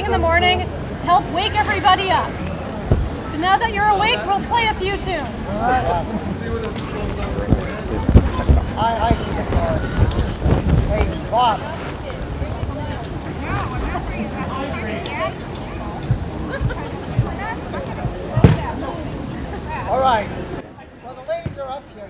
in the morning to help wake everybody up. So now that you're awake, we'll play a few tunes. Hey, Bob. All right. Well, the ladies are up here.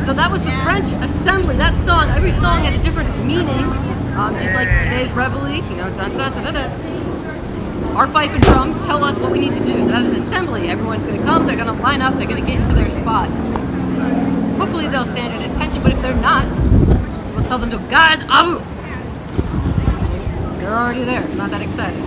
So that was the French Assembly. That song, every song had a different meaning. Just like today's reveille, you know, dun dun dun dun dun. Our fife and drum tell us what we need to do. So that is assembly. Everyone's going to come, they're going to line up, they're going to get into their spot. Hopefully they'll stand at attention, but if they're not, we'll tell them to Garde à vous. They're already there, not that excited.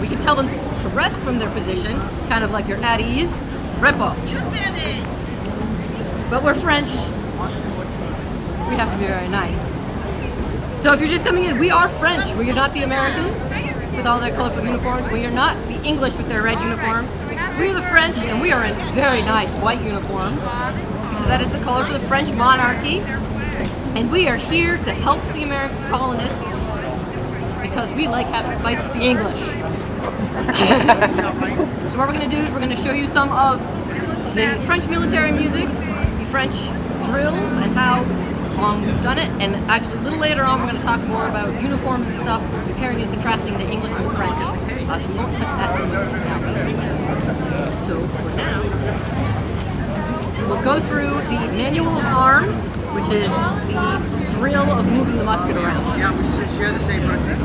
We can tell them to rest from their position, kind of like you're at ease. Repos. You did it! But we're French. we have to be very nice. So if you're just coming in, we are French. We are not the Americans with all their colorful uniforms. We are not the English with their red uniforms. We are the French, and we are in very nice white uniforms because that is the color for the French monarchy. And we are here to help the American colonists because we like having fights with the English. So what we're going to do is we're going to show you some of the French military music, the French drills, and how we've done it. And actually, a little later on, we're going to talk more about uniforms and stuff, comparing and contrasting the English and the French. So we won't touch that too much just now. So for now, we'll go through the manual of arms, which is the drill of moving the musket around. Yeah, we should share the same routine.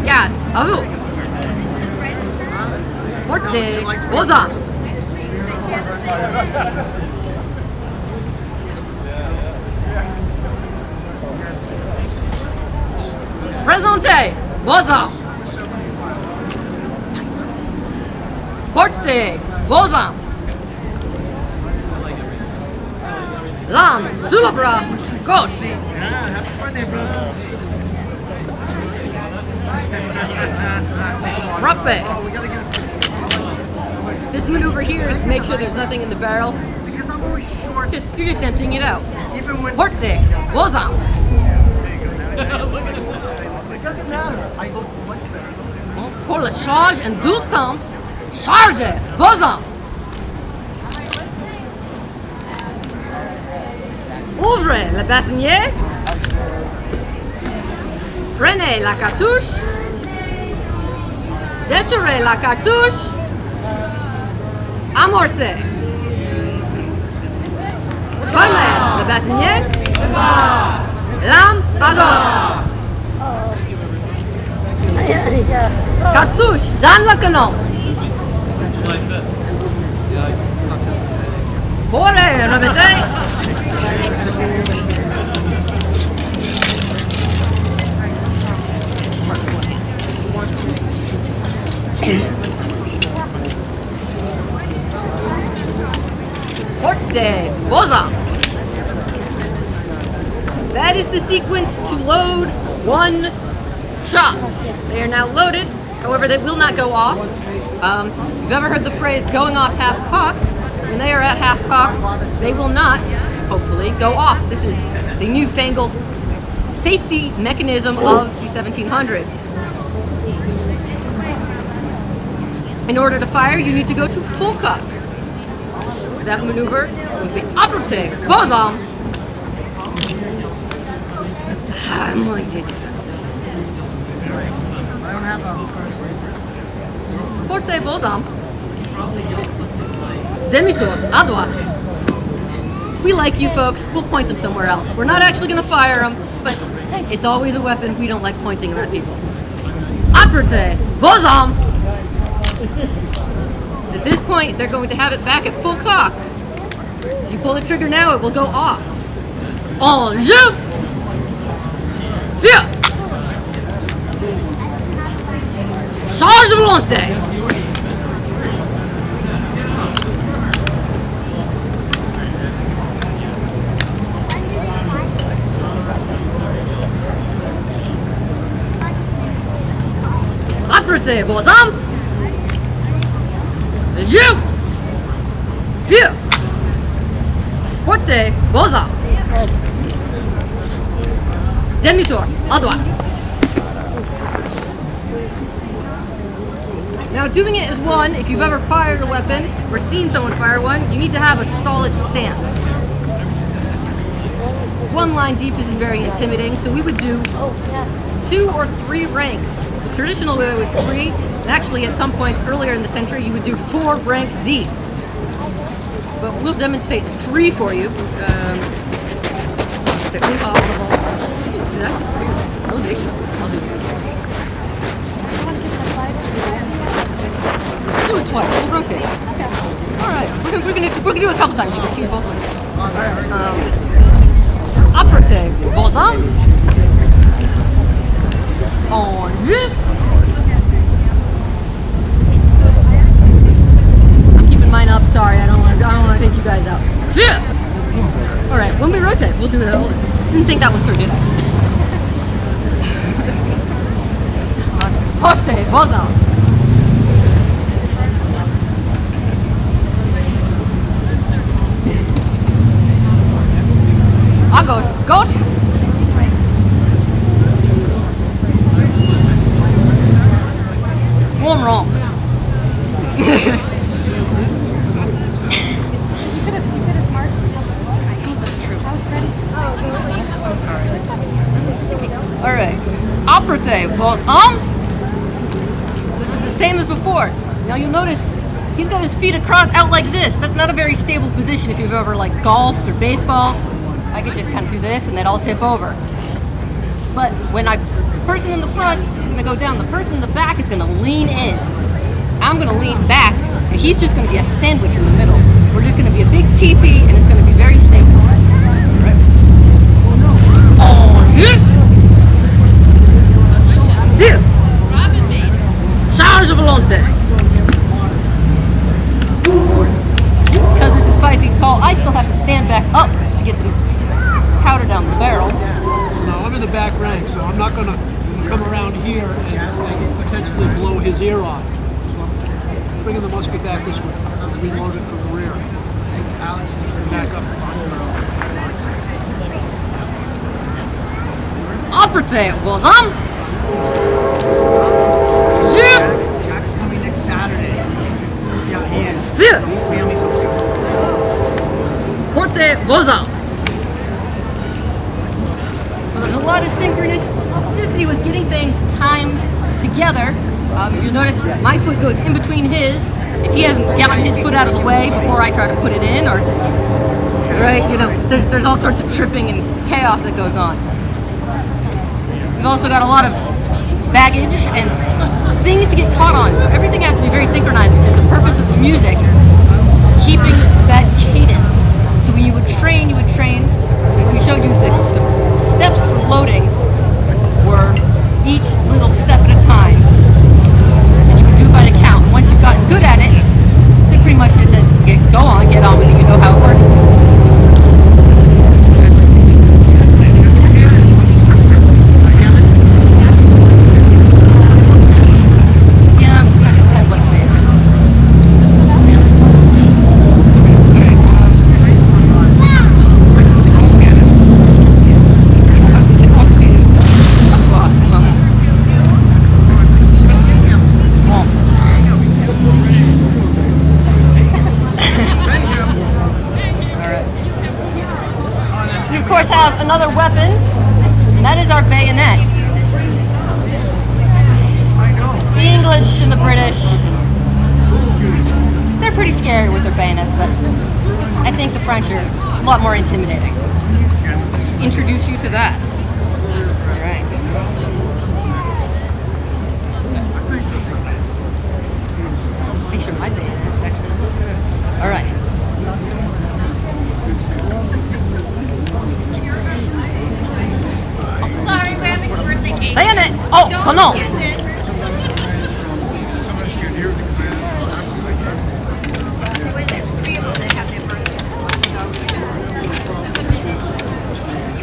Yeah. Oh. Forte. Hold on. Présentez vos armes. Portez vos armes. L'arme sous le bras gauche. Yeah, happy birthday, bro. Frappe. Oh, we gotta get This maneuver here is to make sure there's nothing in the barrel. because I'm always short. You're just emptying it out. Even when Portez vos armes. it doesn't matter. I go much better. Pour le charge en 12 temps. Chargez vos armes. Ouvrez le bassinier. Prenez la cartouche. Déchirez la cartouche. Amorcez. Fermez le bassinier. Lame à gauche. Cartouche dans le canon. Bourrez, remettez. Portez vos armes. That is the sequence to load one shots. They are now loaded, however they will not go off. You've ever heard the phrase going off half-cocked? When they are at half-cocked, they will not, hopefully, go off. This is the newfangled safety mechanism of the 1700s. In order to fire, you need to go to full cock. That maneuver would be apporter vos armes. I'm like this. I don't have a Portez vos armes. Demi-tour, à droite. We like you folks, we'll point them somewhere else. We're not actually going to fire them, but it's always a weapon. We don't like pointing them at people. Apportez vos armes. At this point, they're going to have it back at full cock. If you pull the trigger now, it will go off. En jeu! Fire! Charge volonté! Apportez vos armes! Jeu! Fire! Portez vos armes! Demi-tour, à droite. Now doing it as one, if you've ever fired a weapon or seen someone fire one, you need to have a stolid stance. One line deep isn't very intimidating, so we would do 2 or 3 ranks. The traditional way was 3, and actually at some points earlier in the century you would do 4 ranks deep. But we'll demonstrate 3 for you. Elevation. I'll do it. Do it twice. We'll rotate. All right. We're gonna do it a couple times. You can see both. Apportez vos armes. En jeu. I'm keeping mine up. Sorry, I don't want to take you guys out. All right. When we rotate, we'll do it all. Didn't think that one through, did I? Forte, voza. À gauche, gauche. One wrong. You could have marched. I suppose that's true. I was ready. I'm sorry. All right. Aperte was So this is the same as before. Now you'll notice he's got his feet across out like this. That's not a very stable position if you've ever like golfed or baseball. I could just kind of do this and then I'll tip over. But when the person in the front is going to go down, the person in the back is going to lean in. I'm going to lean back, and he's just going to be a sandwich in the middle. We're just going to be a big teepee, and it's going to be very stable. Right? Oh, yeah. Here. Charge of volonté. Because this is 5 feet tall, I still have to stand back up to get the powder down the barrel. No, I'm in the back rank, so I'm not going to come around here and potentially blow his ear off. So I'm bringing the musket back this way, reload it from the rear. Since Alex is back up, Aperte was on. Jack's coming next Saturday. Yeah, he is. Vier. Family's Forte was on. So there's a lot of synchronicity with getting things timed together. As you'll notice, my foot goes in between his. If he hasn't gotten his foot out of the way before I try to put it in, or right, there's all sorts of tripping and chaos that goes on. We've also got a lot of baggage and things to get caught on, so everything has to be very synchronized, which is the purpose of the music, keeping that cadence. So when you would train, we showed you the steps for loading were each little step at a time, and you would do it by the count. And once you've gotten good at it, it pretty much just says, go on, get on with it, you know how it works. Yeah, I'm just trying to pretend what's made. Have another weapon, and that is our bayonets. The English and the British, they're pretty scary with their bayonets, but I think the French are a lot more intimidating. Introduce you to that. All right. Make sure my bayonets actually. All right. Bayonet! Oh, come on! You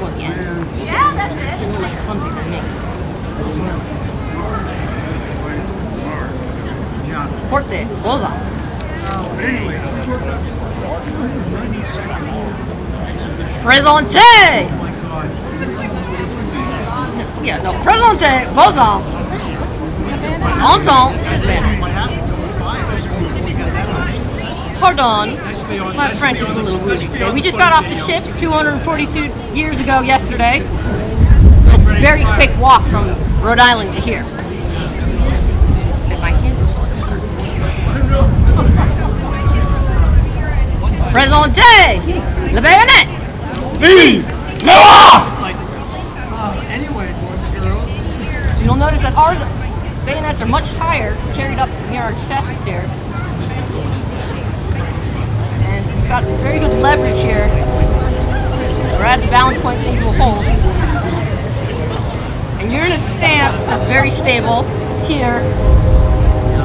want the ends? Yeah, that's it. You're less clumsy than me. Forte, goza. Presente! Yeah, no, presente, goza. Entend is bad. Pardon, my French is a little woozy today. We just got off the ships 242 years ago yesterday. A very quick walk from Rhode Island to here. And my hand is falling apart. Presente, le bayonet. Vive le roi! So you'll notice that ours bayonets are much higher, carried up near our chests here. And we've got some very good leverage here. We're at the balance point, things will hold. And you're in a stance that's very stable here.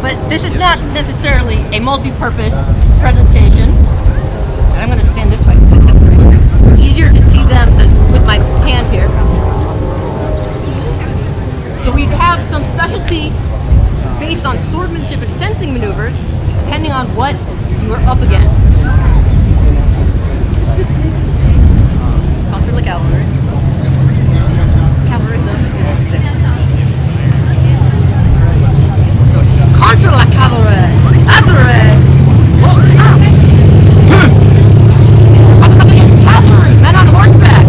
But this is not necessarily a multi-purpose presentation. And I'm going to stand this way. Easier to see them with my my hand here. So we have some specialty based on swordsmanship and fencing maneuvers, depending on what you are up against. Contre la cavalry. Cavalryism, interesting. So, contre la cavalry. Cavalry. Oh, up against cavalry, men on horseback.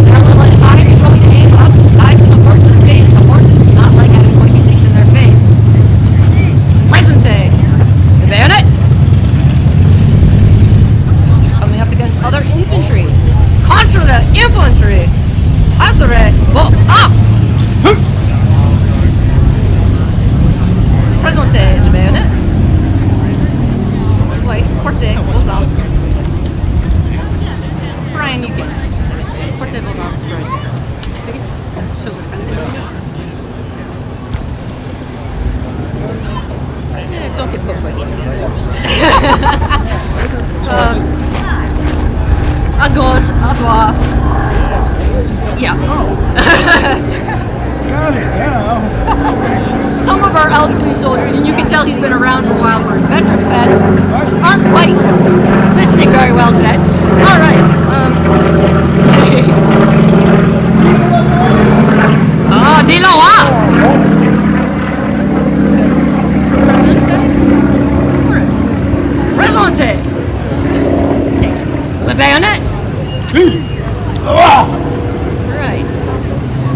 They're a little unhigh, you're going to aim up high from the horse's face. The horses do not like having pointy things in their face. Presente. The bayonet. Coming up against other infantry. Contre the infantry. Azure. Well, up. Presente. The bayonet. Wait, porte. Vos armes. Brian, you get porte vos armes first. Face. Shoulder fencing. Don't get poked by me. À gauche, à droite. Yeah. Got it now. Some of our elderly soldiers, and you can tell he's been around a while for his veterans badge, aren't quite listening very well today. All right. Dis-le Presente. Le bayonets. Right.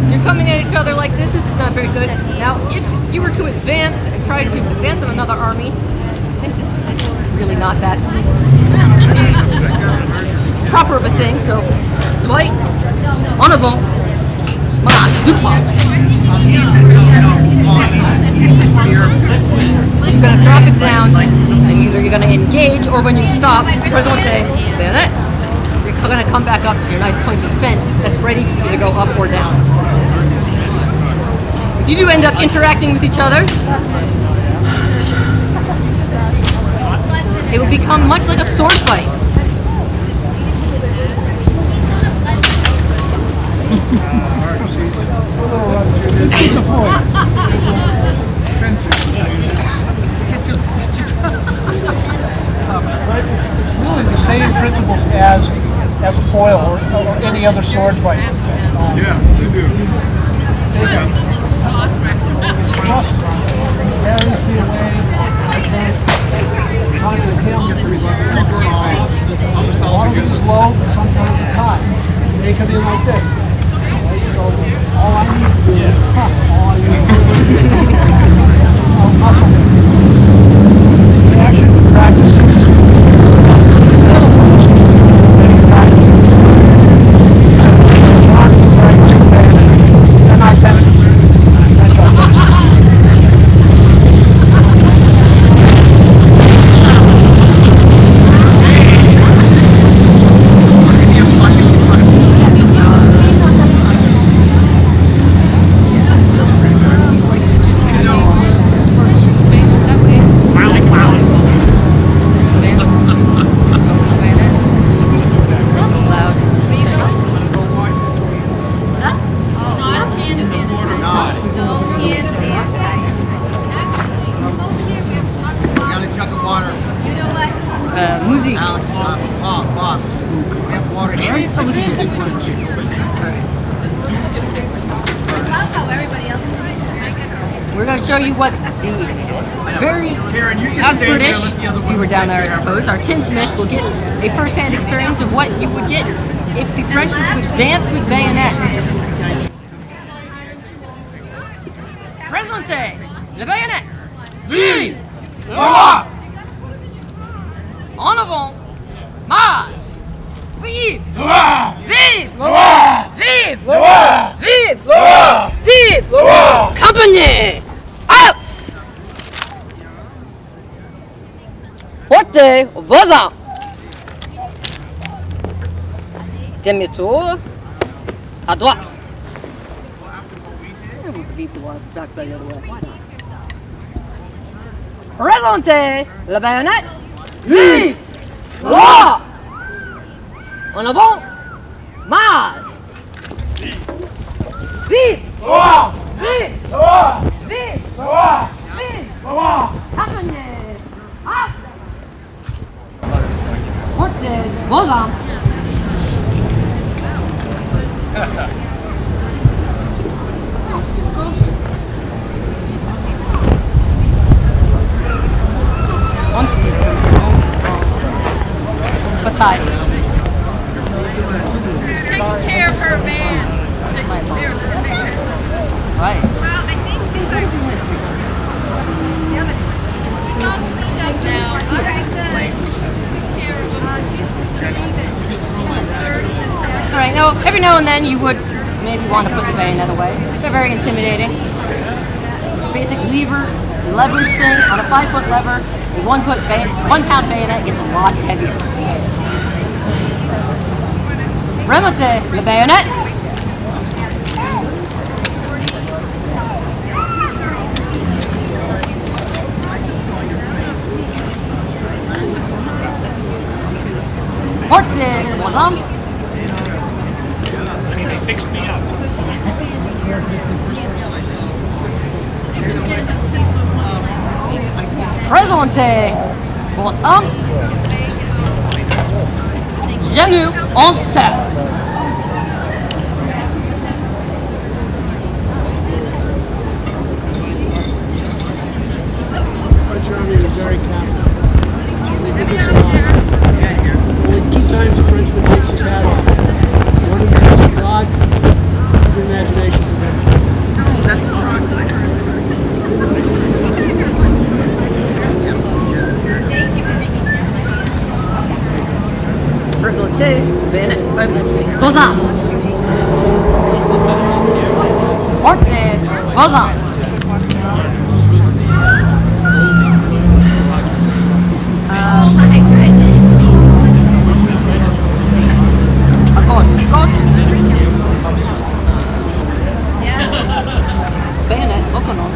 You're coming at each other like this. This is not very good. Now, if you were to advance and try to advance on another army, this is really not that proper of a thing. So, Dwight, en avant, marche, du pas. You're going to drop it down, and either you're going to engage, or when you stop, presente, bayonet, you're going to come back up to your nice pointy fence that's ready to either go up or down. If you do end up interacting with each other, it will become much like a sword fight. It's really the same principles as a foil or any other sword fight. Yeah, you do. A lot of it is low, but sometimes it's high. They come in like this. So all I need to do is all I need to do is muscle. Action practices. We're going to show you what the very British, we were down there I suppose, our tinsmith will get a first-hand experience of what you would get if the French were to advance with bayonets. Présentez le bayonet. Vive le roi. En avant. Marche. Vive le roi. Vive le roi. Vive le roi. Vive le roi. Vive le roi. Compagnie. Out. Portez vos armes. Demi-tour. À droite. Back the other way. Why not? Présentez la baïonnette. Vive le roi. En avant. Marche. Vite! Vite! Vite! Vite! Campagne! Ah! Forte! Volant! Bataille. Taking care of her man. Right. Well, I think these are it's all cleaned up now. All right, good. Take care of her. She's supposed to leave at 2:30 this afternoon. Alright, now every now and then you would maybe want to put the bayonet away. They're very intimidating. Basic leverage thing on a 5-foot lever. A 1 pound bayonet gets a lot heavier. Remontez le bayonet. Porte Madame. They fixed me up. Présentez Madame. Jamais en terre. French Army was very capital. They did this a lot. Only 2 times the Frenchman takes his hat off. One in the hands of God, the imagination of men. That's chocolate. Présentez bayonet. Volant. Porte Volant. Bayonet, Okono.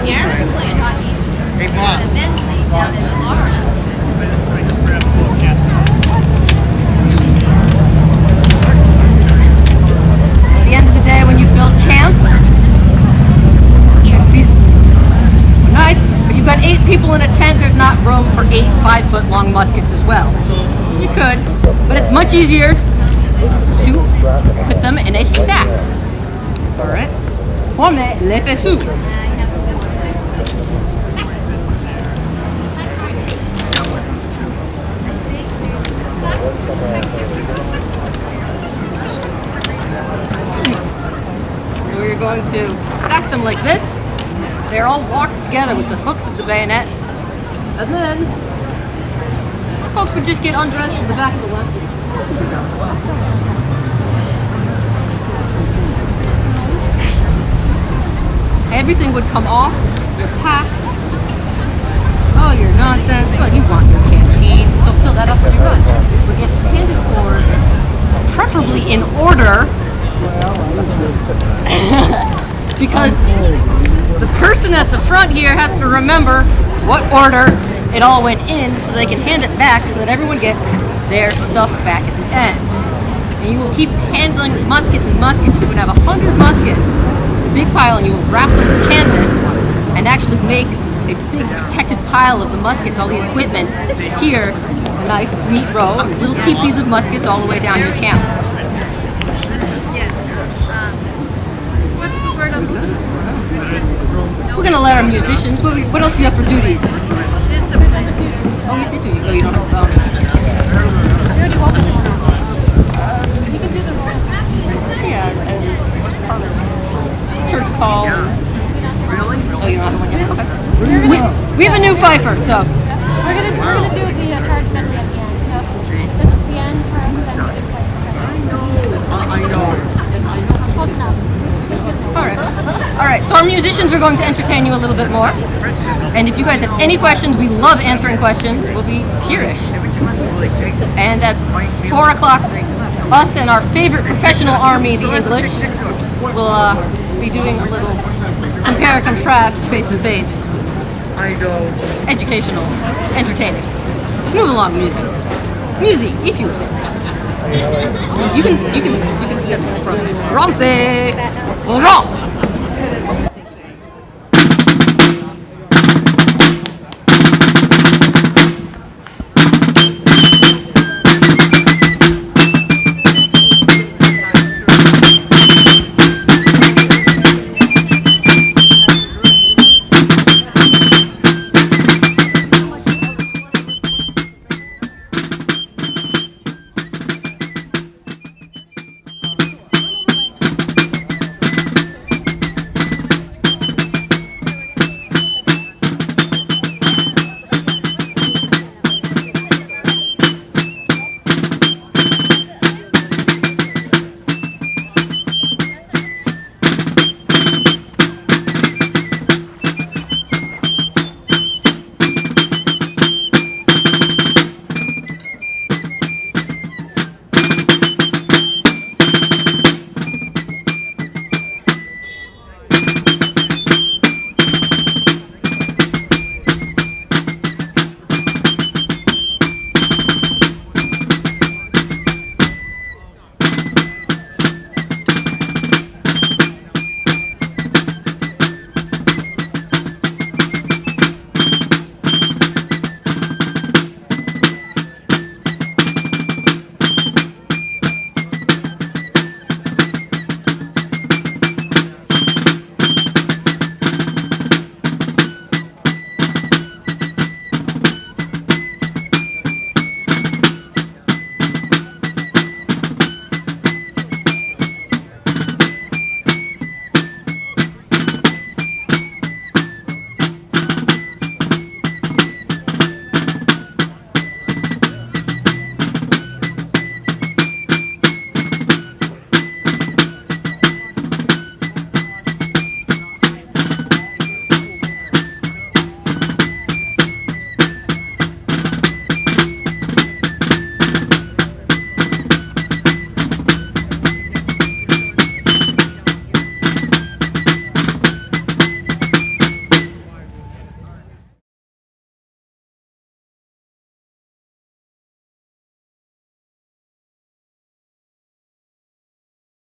Garrison planned on each Hey, Bob. immensely down in Florida. At the end of the day, when you build camp, these nice, but you've got 8 people in a tent. There's not room for 8 5-foot-long muskets as well. You could, but it's much easier to put them in a stack. All right. Formez les faisceaux. So you're going to stack them like this. They're all locked together with the hooks of the bayonets. And then folks would just get undressed from the back of the wagon. Everything would come off, your packs, all your nonsense. Well, you want your canteen, so fill that up when you're done. Would get handed forward, preferably in order, because the person at the front here has to remember what order it all went in so they can hand it back so that everyone gets their stuff back at the end. And you will keep handling muskets and muskets. You would have 100 muskets, a big pile, and you will wrap them with canvas and actually make a big protected pile of the muskets, all the equipment here, a nice neat row, little teepees of muskets all the way down your camp. Yes. What's the word I'm looking for? We're gonna let our musicians. What else do you have for duties? Discipline. Oh, you did do. Oh, you don't have. Oh. We already walked in one. You can do the roll. Yeah, and church call. Really? Oh, you don't have one yet? Okay. We have a new fifer, so. We're gonna do the charge medley at the end. So this is the end for everybody. I know. Close enough. All right. So our musicians are going to entertain you a little bit more. And if you guys have any questions, we love answering questions. We'll be here-ish. And at 4 o'clock, us and our favorite professional army, the English, will be doing a little compare and contrast, face-to-face, I know. educational, entertaining. Move along, music. Music, if you will. You can step in front. Grumpy. Bonjour.